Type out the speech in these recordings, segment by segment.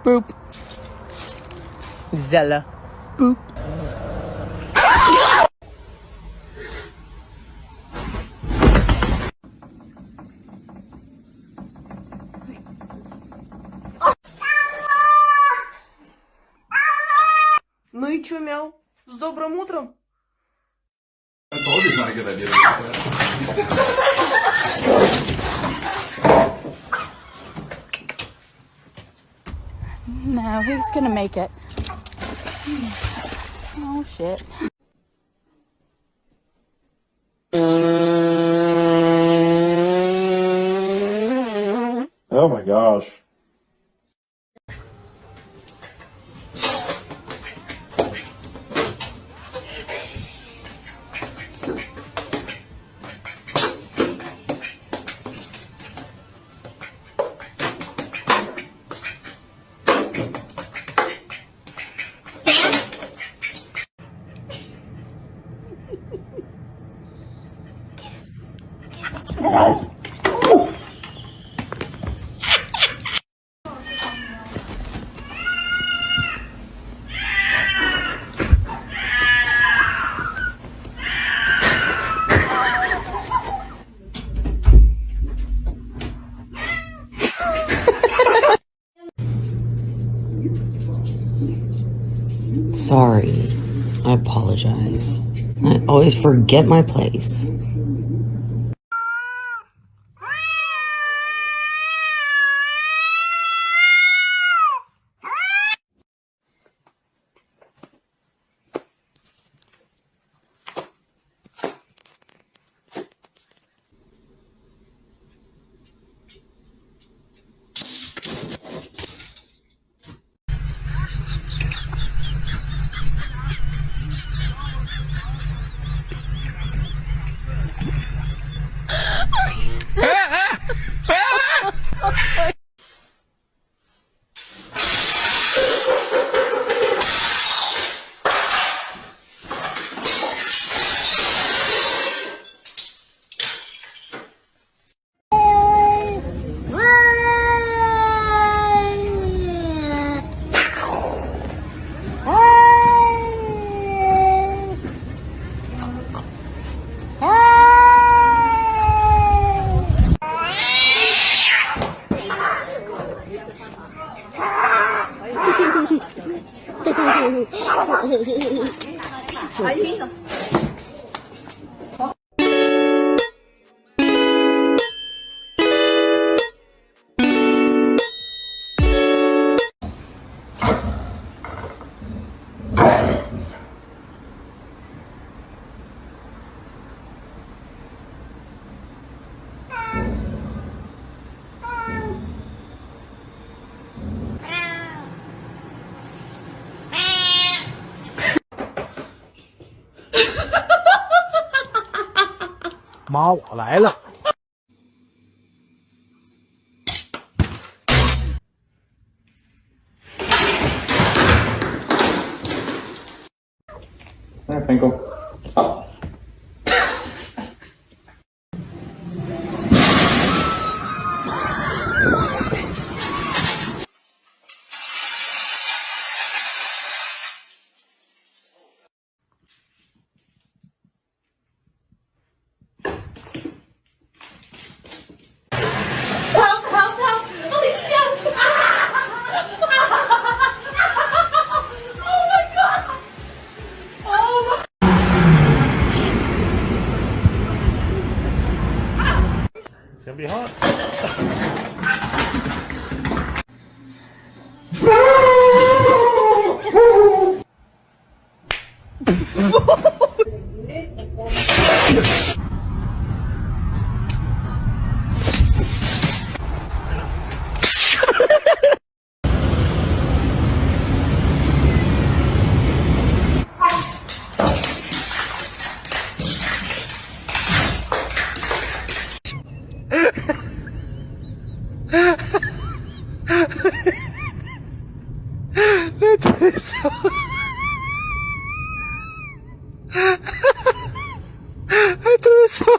Boop. Zella. Boop. Ну и чё, мяу? С добрым утром? No, he's gonna make it. Oh shit. Oh my gosh. Sorry. I apologize. I always forget my place. "妈，我来了。There, Pinkle. Up. Help, help, help! Alicia! Oh my god! Oh my... It's gonna be hot. Atravessou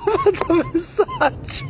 a mensagem.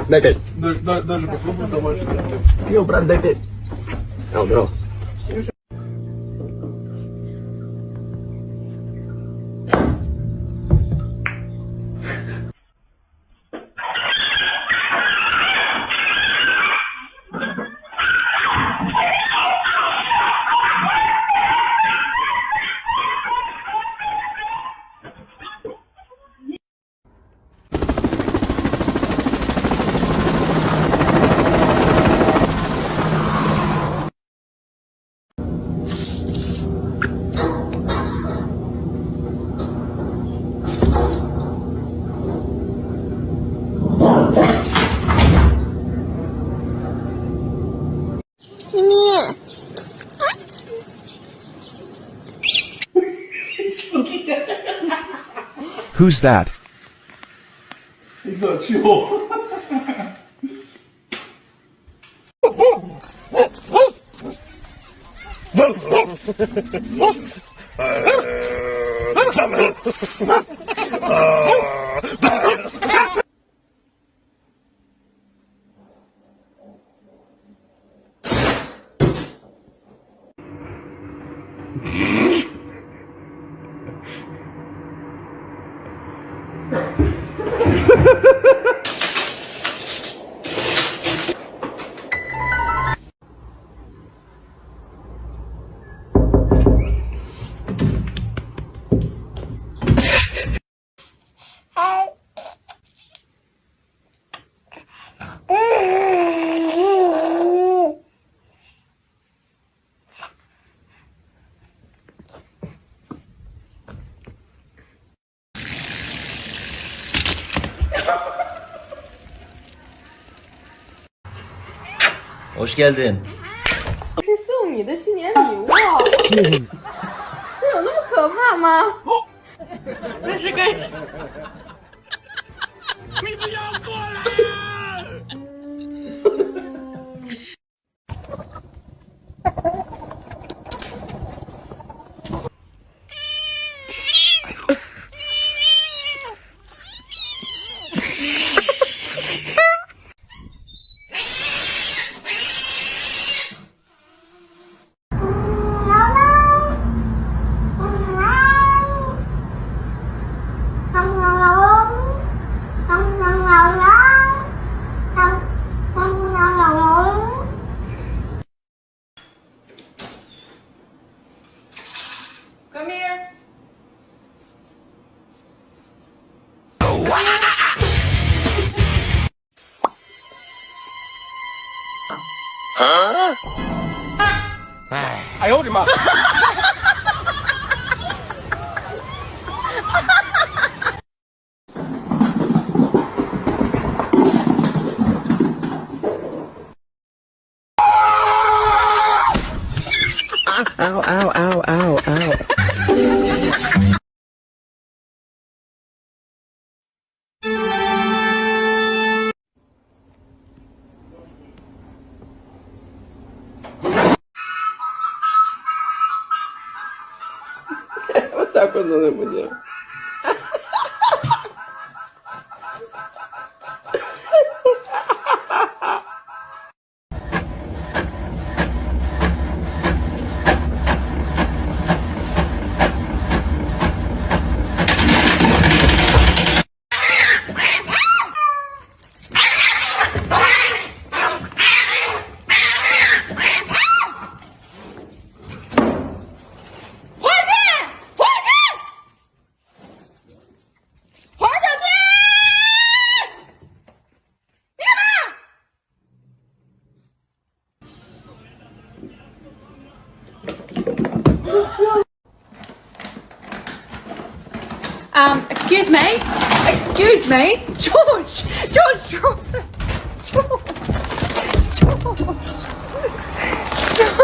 Дай-ка. Даже попробуй домашний. Йо, брат, дай-ка. Здорово. Who's that? Hoş geldin. 是送你的新年礼物，谢谢你。这有那么可怕吗？那是干什么？你不要过来！Come here. Huh? 哎呦我的妈 Ow, ow, ow, ow, ow. Otra cosa de muñeco. Excuse me? Excuse me? George! George, drop it! George! George! George!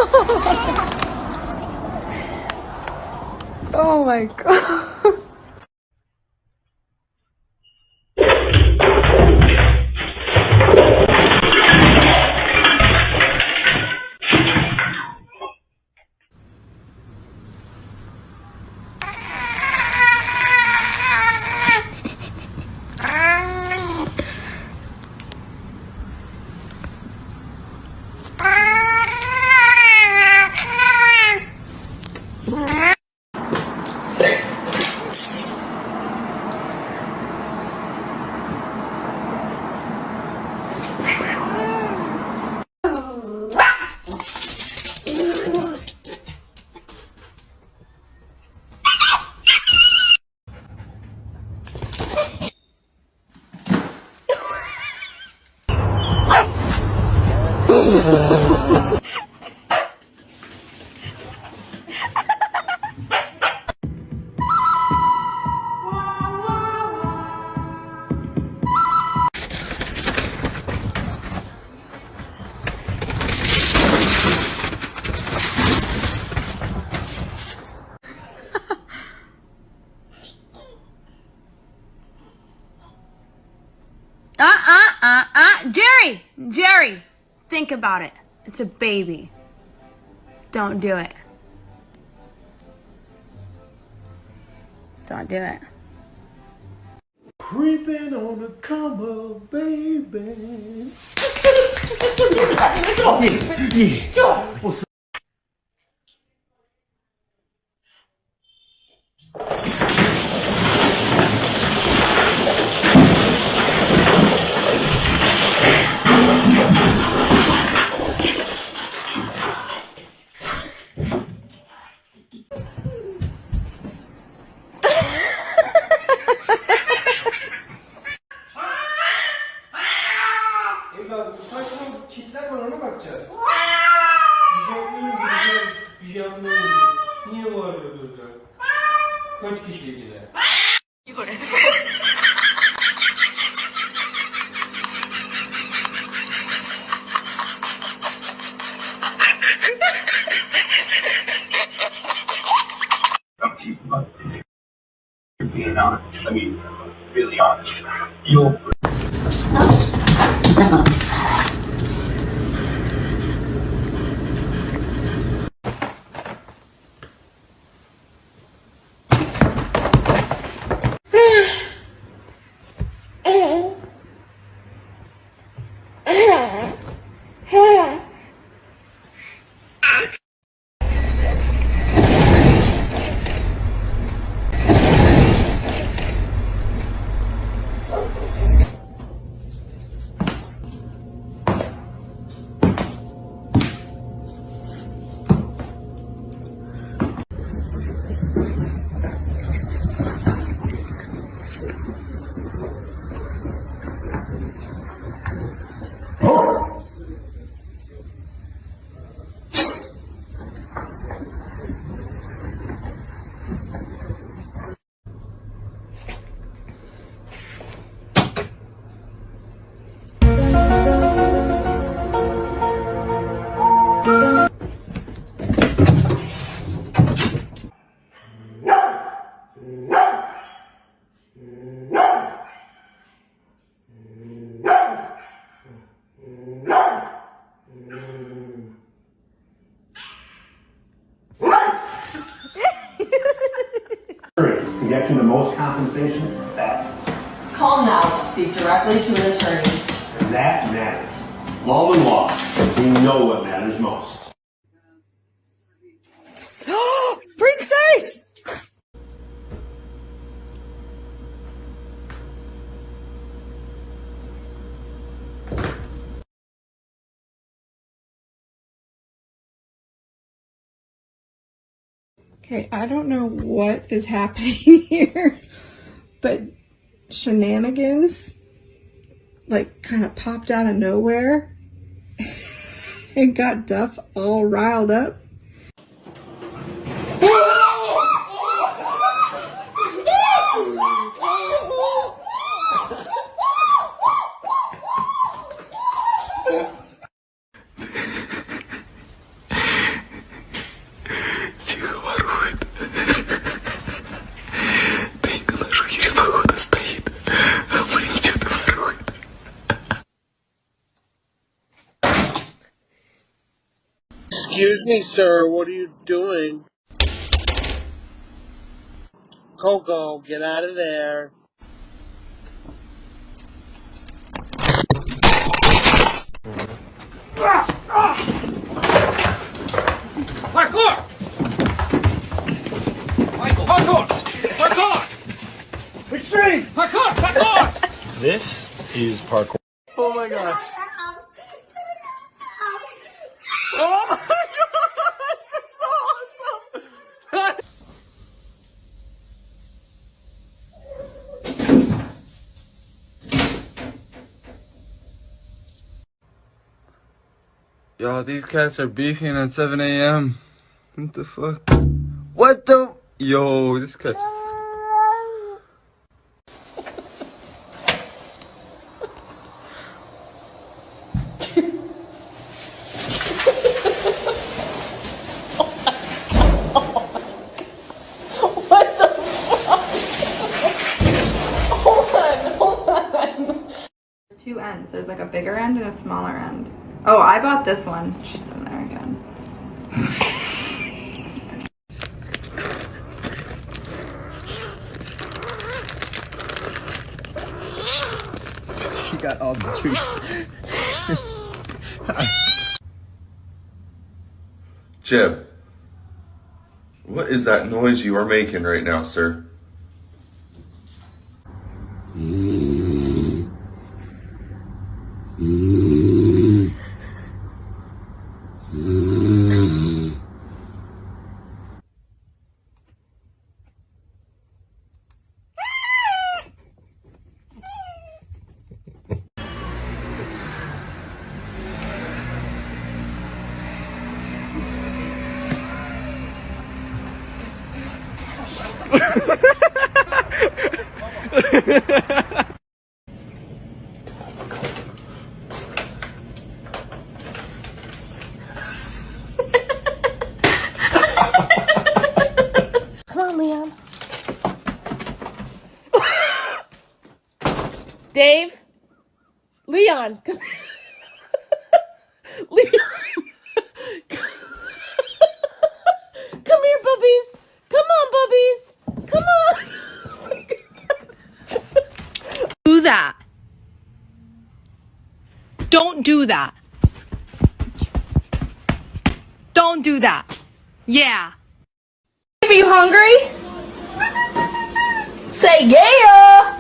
Oh my god. Jerry! Jerry! Think about it. It's a baby. Don't do it. Don't do it. Creeping on the come up, baby. Evladım saçma kitler var ona bakacağız. Bir şey yapmıyorum. Niye bağırıyordu ya? Kaç kişiye gider? Being honest, I mean, really honest. You'll race to get you the most compensation fast. Call now to speak directly to an attorney. And that matters. Law and law, we know what matters most. Princess! Okay, I don't know what is happening here, but shenanigans like kind of popped out of nowhere and got Duff all riled up. Excuse me, sir, what are you doing? Coco, get out of there. Parkour! Michael, parkour! Parkour! Extreme! Parkour! Parkour! This is parkour. Oh my gosh. Oh my gosh! That's so awesome! Yo, these cats are beefing at 7 a.m. What the fuck? What the? Yo, this cat's... Two ends. There's like a bigger end and a smaller end. Oh, I bought this one. She's in there again. She got all the treats. Jeb, what is that noise you are making right now, sir? Come on, Leon. Dave? Leon, come Leon! Come here, bubbies! Come on, bubbies! Come on! Do that. Don't do that. Don't do that. Yeah. Are you hungry? Say yeah!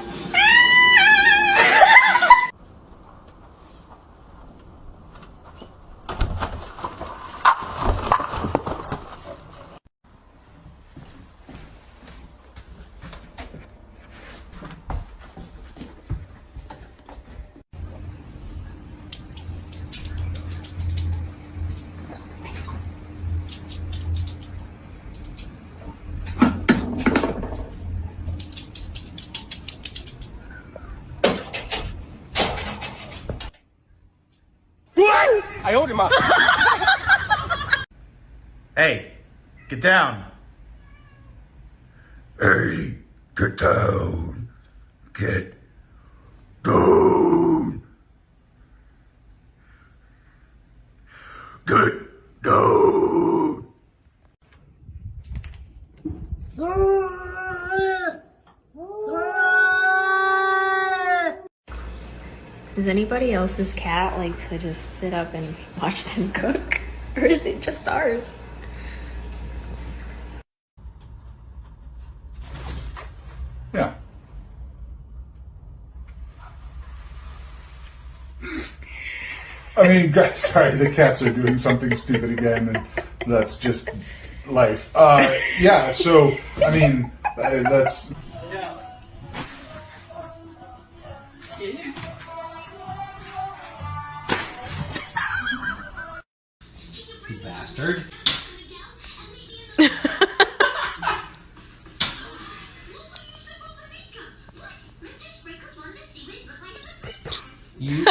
I owed him up. Hey, get down. Hey, get down. Get down. Get down. Does anybody else's cat like to just sit up and watch them cook? Or is it just ours? Yeah. I mean, guys, sorry, the cats are doing something stupid again, and that's just life. Yeah, so, I mean, that's... You bastard. You.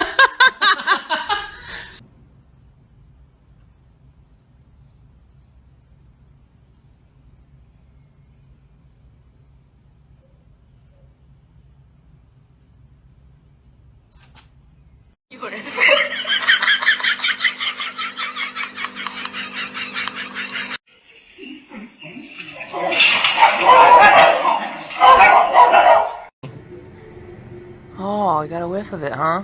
Oh, you got a whiff of it, huh?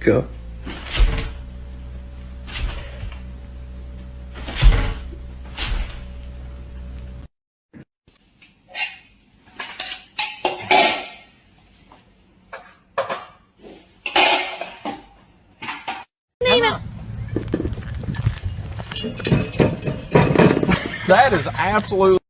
Go. Nina. That is absolutely.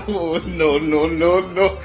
Oh, no, no, no, no.